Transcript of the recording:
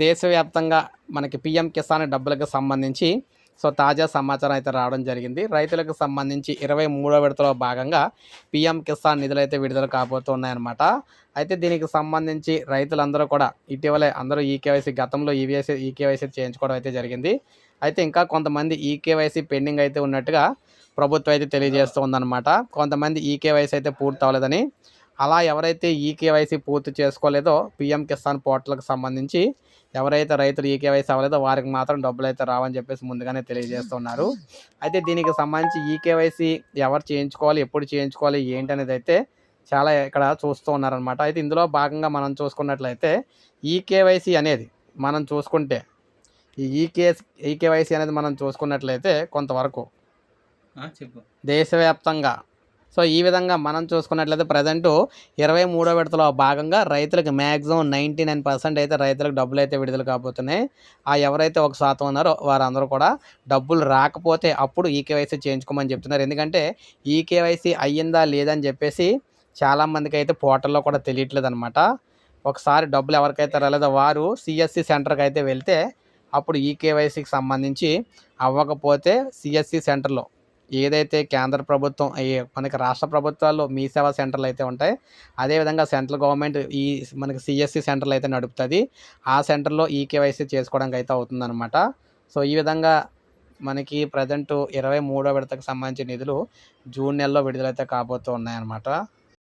దేశవ్యాప్తంగా మనకి పీఎం కిసాన్ డబ్బులకు సంబంధించి తాజా సమాచారం అయితే రావడం జరిగింది. రైతులకు సంబంధించి 23వ విడతలో భాగంగా పీఎం కిసాన్ నిధులైతే విడుదల కాబోతున్నాయన్నమాట. అయితే దీనికి సంబంధించి రైతులందరూ కూడా ఇటీవలే అందరూ ఈకేవైసీ గతంలో ఈకేవైసీ చేయించుకోవడం అయితే జరిగింది. అయితే ఇంకా కొంతమంది ఈకేవైసీ పెండింగ్ అయితే ఉన్నట్టుగా ప్రభుత్వం అయితే తెలియజేస్తూ ఉందన్నమాట. కొంతమంది ఈకేవైసీ అయితే పూర్తి అవ్వలేదని, అలా ఎవరైతే ఈకేవైసీ పూర్తి చేసుకోలేదో పీఎం కిసాన్ పోర్టల్‌కి సంబంధించి ఎవరైతే రైతులు ఈకేవైసీ అవ్వలేదో వారికి మాత్రం డబ్బులైతే రావని చెప్పేసి ముందుగానే తెలియజేస్తున్నారు. అయితే దీనికి సంబంధించి ఈకేవైసీ ఎవరు చేయించుకోవాలి, ఎప్పుడు చేయించుకోవాలి, ఏంటనేదైతే చాలా ఇక్కడ చూస్తూ ఉన్నారనమాట. అయితే ఇందులో భాగంగా మనం చూసుకున్నట్లయితే ఈకేవైసీ అనేది మనం చూసుకుంటే ఈ ఈకేవైసీ అనేది మనం చూసుకున్నట్లయితే కొంతవరకు చెప్పు. దేశవ్యాప్తంగా ఈ విధంగా మనం చూసుకున్నట్లయితే ప్రజెంటు 23వ విడతలో భాగంగా రైతులకు మ్యాక్సిమం 99% అయితే రైతులకు డబ్బులైతే విడుదల కాబోతున్నాయి. ఎవరైతే 1% ఉన్నారో వారందరూ కూడా డబ్బులు రాకపోతే అప్పుడు ఈకేవైసీ చేయించుకోమని చెప్తున్నారు. ఎందుకంటే ఈకేవైసీ అయ్యిందా లేదా అని చెప్పేసి చాలామందికైతే పోర్టల్‌లో కూడా తెలియట్లేదనమాట. ఒకసారి డబ్బులు ఎవరికైతే రాలేదో వారు సీఎస్‌సీ సెంటర్‌కి అయితే వెళ్తే అప్పుడు ఈకేవైసీకి సంబంధించి అవ్వకపోతే సీఎస్‌సీ సెంటర్‌లో ఏదైతే కేంద్ర ప్రభుత్వం మనకి రాష్ట్ర ప్రభుత్వాల్లో మీ సేవా సెంటర్లు అయితే ఉంటాయి. అదేవిధంగా సెంట్రల్ గవర్నమెంట్ మనకి సీఎస్‌సీ సెంటర్లు అయితే నడుపుతుంది. ఆ సెంటర్‌లో ఈకేవైసీ చేసుకోవడానికి అయితే అవుతుందన్నమాట. ఈ విధంగా మనకి ప్రజెంటు 23వ విడతకు సంబంధించిన నిధులు జూన్ నెలలో విడుదలైతే కాబోతూ ఉన్నాయన్నమాట.